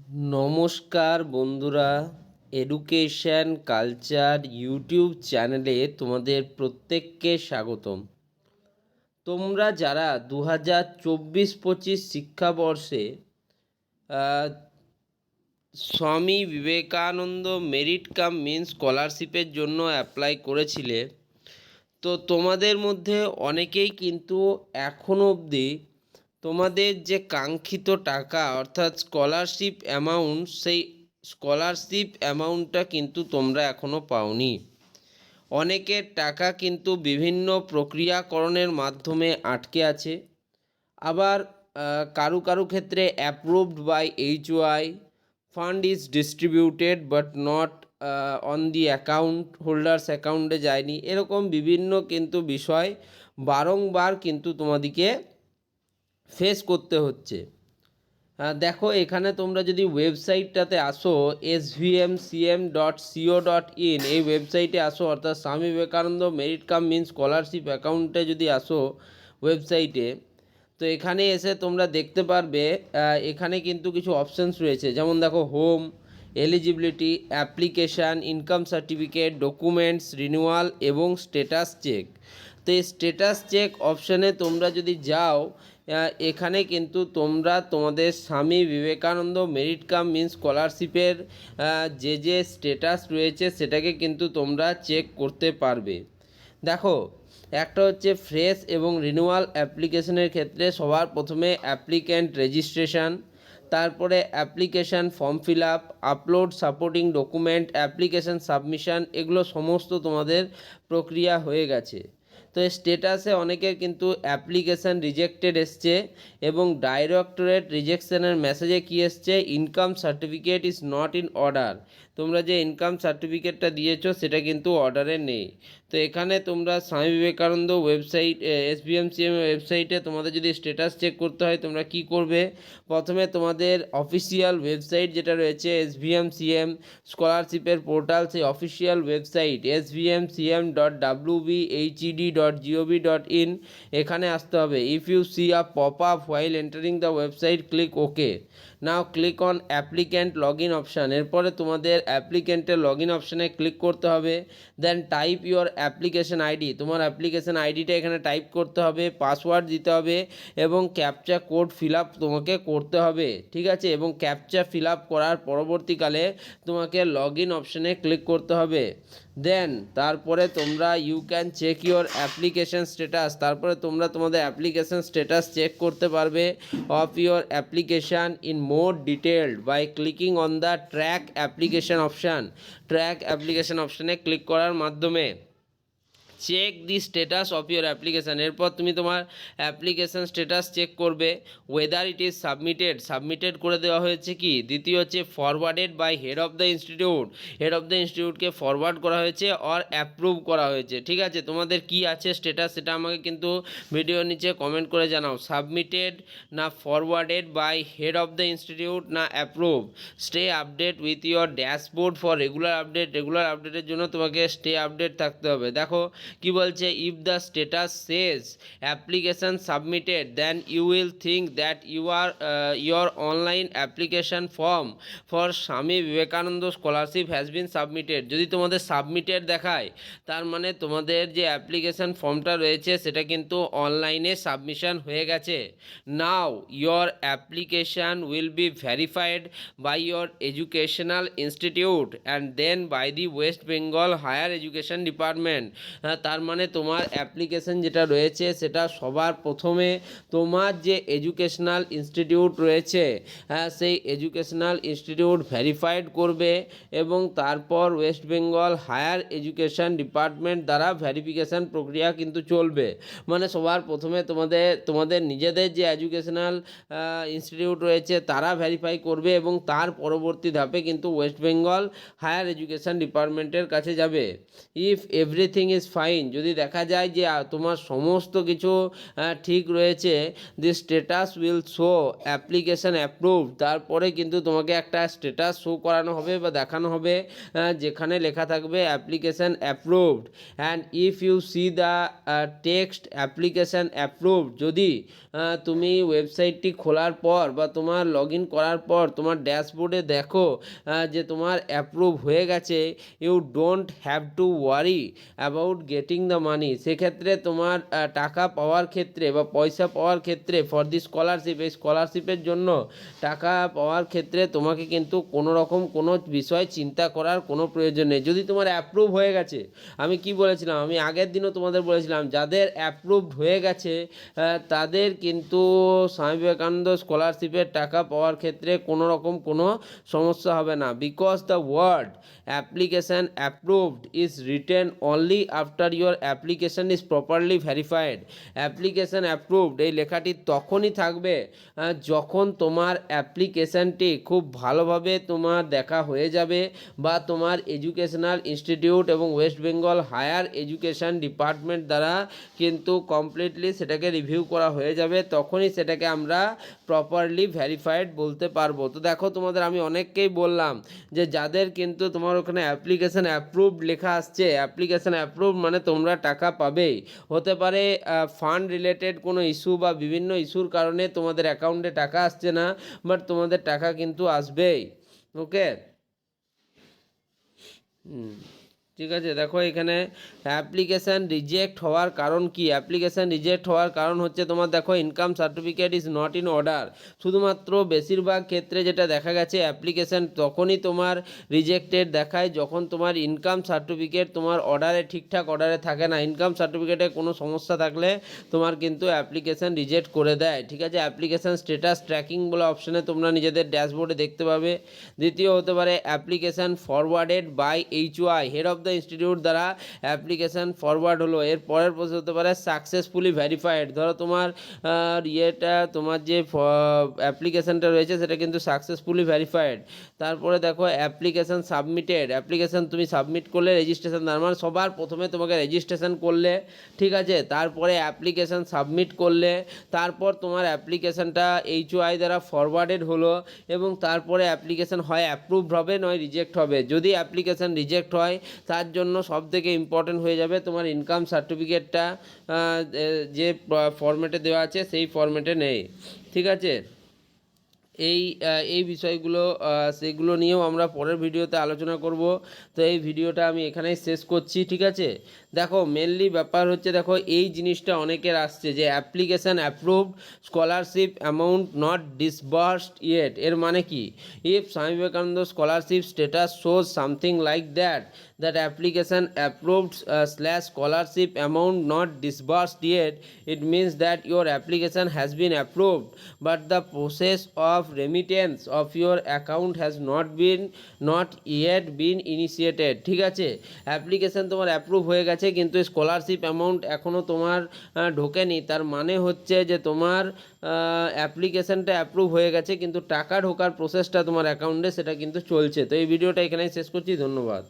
নমস্কার বন্ধুরা, education culture YouTube চ্যানেলে তোমাদের প্রত্যেককে স্বাগতম। তোমরা যারা 2024-25 শিক্ষাবর্ষে Swami Vivekananda merit cum means স্কলারশিপের জন্য অ্যাপ্লাই করেছিলে, তো তোমাদের মধ্যে অনেকেই কিন্তু এখনও অবধি তোমাদের যে কাঙ্ক্ষিত টাকা অর্থাৎ স্কলারশিপ অ্যামাউন্ট, সেই স্কলারশিপ অ্যামাউন্টটা কিন্তু তোমরা এখনও পাওনি। অনেকের টাকা কিন্তু বিভিন্ন প্রক্রিয়াকরণের মাধ্যমে আটকে আছে। আবার কারু কারু ক্ষেত্রে approved by HY, fund is distributed but not on the account holders অ্যাকাউন্টে যায়নি। এরকম বিভিন্ন কিন্তু বিষয় বারংবার কিন্তু তোমাদেরকে ফেস করতে হচ্ছে। দেখো, এখানে তোমরা যদি ওয়েবসাইটটাতে আসো svmcm.co.in, এই ওয়েবসাইটে আসো, অর্থাৎ Swami Vivekananda merit cum means scholarship অ্যাকাউন্টে যদি আসো ওয়েবসাইটে, তো এখানে এসে তোমরা দেখতে পারবে এখানে কিন্তু কিছু অপশানস রয়েছে। যেমন দেখো, home, eligibility, application, income certificate, documents, renewal এবং স্ট্যাটাস চেক। তো এই স্ট্যাটাস চেক অপশানে তোমরা যদি যাও, এখানে কিন্তু তোমরা তোমাদের Swami Vivekananda merit cum means স্কলারশিপের যে স্ট্যাটাস রয়েছে সেটাকে কিন্তু তোমরা চেক করতে পারবে। দেখো, একটা হচ্ছে ফ্রেশ এবং রিনিউয়াল অ্যাপ্লিকেশনের ক্ষেত্রে সবার প্রথমে অ্যাপ্লিক্যান্ট রেজিস্ট্রেশন, তারপরে application form fill up, upload supporting document, application submission, এগুলো সমস্ত তোমাদের প্রক্রিয়া হয়ে গেছে। তো স্ট্যাটাসে অনেকের কিন্তু অ্যাপ্লিকেশান রিজেক্টেড এসছে এবং ডাইরেক্টরেট রিজেকশনের মেসেজে কী এসছে, income certificate is not in order. তোমরা যে ইনকাম সার্টিফিকেটটা দিয়েছো সেটা কিন্তু অর্ডারে নেই। তো এখানে তোমরা স্বামী বিবেকানন্দ ওয়েবসাইট SBMCM ওয়েবসাইটে তোমাদের যদি স্ট্যাটাস চেক করতে হয়, তোমরা কি করবে, প্রথমে তোমাদের অফিসিয়াল ওয়েবসাইট যেটা রয়েছে SBMCM স্কলারশিপের পোর্টাল, সেই অফিসিয়াল ওয়েবসাইট svmcm.wbhed.gov.in, এখানে আসতে হবে। If you see a pop up while entering the website, click okay. Now click on applicant log in option. এরপরে তোমাদের অ্যাপ্লিক্যান্টের লগ ইন অপশানে ক্লিক করতে হবে। Then type your application ID, তোমার অ্যাপ্লিকেশন আইডিটা এখানে টাইপ করতে হবে, পাসওয়ার্ড দিতে হবে এবং ক্যাপচা কোড ফিল আপ তোমাকে করতে হবে, ঠিক আছে। এবং ক্যাপচা ফিল আপ করার পরবর্তীকালে তোমাকে লগ ইন অপশানে ক্লিক করতে হবে। দেন তারপরে তোমরা you can check your application status, তারপরে তোমরা তোমাদের অ্যাপ্লিকেশন স্ট্যাটাস চেক করতে পারবে of your application in more detailed by clicking on the track application option. Track application অপশানে ক্লিক করার মাধ্যমে check the status of your application. এরপর তুমি তোমার অ্যাপ্লিকেশান স্ট্যাটাস চেক করবে, ওয়েদার ইট ইজ সাবমিটেড করে দেওয়া হয়েছে কি। দ্বিতীয় হচ্ছে forwarded by head of the institute, head of the ইনস্টিটিউটকে forward করা হয়েছে অর অ্যাপ্রুভ করা হয়েছে, ঠিক আছে। তোমাদের কি আছে স্ট্যাটাস সেটা আমাকে কিন্তু ভিডিওর নিচে কমেন্ট করে জানাও। সাবমিটেড না forwarded by head of the institute না approve. Stay update with your dashboard for regular আপডেটের জন্য তোমাকে স্টে আপডেট থাকতে হবে। দেখো কি বলছে, if the status says application submitted then you will think that your online application form for Swami Vivekananda scholarship has been submitted. যদি তোমাদের সাবমিটেড দেখায়, তার মানে তোমাদের যে অ্যাপ্লিকেশান ফর্মটা রয়েছে সেটা কিন্তু অনলাইনে সাবমিশন হয়ে গেছে। Now your application will be verified by your educational institute and then by the West Bengal higher education department. তার মানে তোমার অ্যাপ্লিকেশন যেটা রয়েছে সেটা সবার প্রথমে তোমার যে এডুকেশনাল ইনস্টিটিউট রয়েছে, সেই এডুকেশনাল ইনস্টিটিউট ভেরিফাইড করবে এবং তারপর West Bengal higher education department দ্বারা ভেরিফিকেশান প্রক্রিয়া কিন্তু চলবে। মানে সবার প্রথমে তোমাদের নিজেদের যে এডুকেশনাল ইনস্টিটিউট রয়েছে তারা ভেরিফাই করবে এবং তার পরবর্তী ধাপে কিন্তু ওয়েস্ট বেঙ্গল হায়ার এডুকেশন ডিপার্টমেন্টের কাছে যাবে। If everything is fine fine, যদি দেখা যায় যে তোমার সমস্ত কিছু ঠিক রয়েছে, the status will show application approved, তারপরে কিন্তু তোমাকে একটা স্ট্যাটাস শো করানো হবে বা দেখানো হবে যেখানে লেখা থাকবে application approved. And if you see the text application approved, যদি তুমি ওয়েবসাইটটি খোলার পর বা তোমার লগ ইন করার পর তোমার ড্যাশবোর্ডে দেখো যে তোমার অ্যাপ্রুভ হয়ে গেছে, you don't have to worry about getting the money. সেক্ষেত্রে তোমার টাকা পাওয়ার ক্ষেত্রে বা পয়সা পাওয়ার ক্ষেত্রে ফর দি স্কলারশিপ, এই স্কলারশিপের জন্য টাকা পাওয়ার ক্ষেত্রে তোমাকে কিন্তু কোনো রকম কোনো বিষয় চিন্তা করার কোনো প্রয়োজন নেই। যদি তোমার অ্যাপ্রুভ হয়ে গেছে, আমি কি বলেছিলাম, আমি আগের দিনও তোমাদের বলেছিলাম যাদের অ্যাপ্রুভড হয়ে গেছে তাদের কিন্তু স্বামী বিবেকানন্দ স্কলারশিপের টাকা পাওয়ার ক্ষেত্রে কোনো রকম কোনো সমস্যা হবে না। Because the word application approved is written only after your application is properly verified. Application approved এই লেখাটি তখনই থাকবে যখন তোমার অ্যাপ্লিকেশানটি খুব ভালোভাবে তোমার দেখা হয়ে যাবে বা তোমার এডুকেশনাল ইনস্টিটিউট এবং West Bengal higher education department দ্বারা কিন্তু কমপ্লিটলি সেটাকে রিভিউ করা হয়ে যাবে, তখনই সেটাকে আমরা প্রপারলি ভেরিফাইড বলতে পারবো। তো দেখো তোমাদের আমি অনেককেই বললাম যে যাদের কিন্তু তোমার ওখানে অ্যাপ্লিকেশান অ্যাপ্রুভড লেখা আসছে, অ্যাপ্লিকেশান অ্যাপ্রুভ মানে তোমরা টাকা পাবেই। হতে পারে ফান্ড রিলেটেড কোনো ইস্যু বা বিভিন্ন ইস্যুর কারণে তোমাদের অ্যাকাউন্টে টাকা আসছে না, বাট তোমাদের টাকা কিন্তু আসবেই। ওকে, ঠিক আছে। দেখো এখানে অ্যাপ্লিকেশান রিজেক্ট হওয়ার কারণ কি, অ্যাপ্লিকেশান রিজেক্ট হওয়ার কারণ হচ্ছে তোমার দেখো income certificate is not in order. শুধুমাত্র বেশিরভাগ ক্ষেত্রে যেটা দেখা গেছে অ্যাপ্লিকেশান তখনই তোমার রিজেক্টেড দেখায় যখন তোমার ইনকাম সার্টিফিকেট তোমার অর্ডারে ঠিকঠাক অর্ডারে থাকে না। ইনকাম সার্টিফিকেটে কোনো সমস্যা থাকলে তোমার কিন্তু অ্যাপ্লিকেশান রিজেক্ট করে দেয়। ঠিক আছে, অ্যাপ্লিকেশান স্ট্যাটাস ট্র্যাকিং বলে অপশানে তোমরা নিজেদের ড্যাশবোর্ডে দেখতে পাবে। দ্বিতীয় হতে পারে application forwarded by HY, head of the institute দ্বারা অ্যাপ্লিকেশান ফরওয়ার্ড হলো। এর পরের প্রশ্ন হতে পারে সাকসেসফুলি ভেরিফাইড। ধরো তোমার তোমার যে অ্যাপ্লিকেশানটা রয়েছে সেটা কিন্তু সাকসেসফুলি ভেরিফাইড। তারপরে দেখো অ্যাপ্লিকেশান সাবমিটেড, অ্যাপ্লিকেশান তুমি সাবমিট করলে রেজিস্ট্রেশন, তার মানে সবার প্রথমে তোমাকে রেজিস্ট্রেশন করলে, ঠিক আছে, তারপরে অ্যাপ্লিকেশান সাবমিট করলে, তারপর তোমার অ্যাপ্লিকেশানটা HY দ্বারা ফরওয়ার্ডেড হলো এবং তারপরে অ্যাপ্লিকেশান হয় অ্যাপ্রুভড হবে নয় রিজেক্ট হবে। যদি অ্যাপ্লিকেশান রিজেক্ট হয় তার জন্য সবথেকে ইম্পর্টেন্ট হয়ে যাবে তোমার ইনকাম সার্টিফিকেটটা যে ফরম্যাটে দেওয়া আছে সেই ফরম্যাটে নেই। ঠিক আছে, এই বিষয়গুলো সেগুলো নিয়েও আমরা পরের ভিডিওতে আলোচনা করব। তো এই ভিডিওটা আমি এখানেই শেষ করছি। ঠিক আছে, দেখো মেনলি ব্যাপার হচ্ছে, দেখো এই জিনিসটা অনেকের আসছে যে application approved scholarship amount not disbursed yet. এর মানে কি, if Swami Vivekananda scholarship status shows something like that application approved / scholarship amount not disbursed yet, it means that your application has been approved but the process of remittance of your account has not yet been initiated। ঠিক আছে, application তোমার approve হয়ে গেছে কিন্তু scholarship amount এখনও তোমার ঢোকেনি, তার মানে হচ্ছে যে তোমার অ্যাপ্লিকেশানটা অ্যাপ্রুভ হয়ে গেছে কিন্তু টাকা ঢোকার প্রসেসটা তোমার অ্যাকাউন্টে সেটা কিন্তু চলছে। তো এই ভিডিওটা এখানেই শেষ করছি, ধন্যবাদ।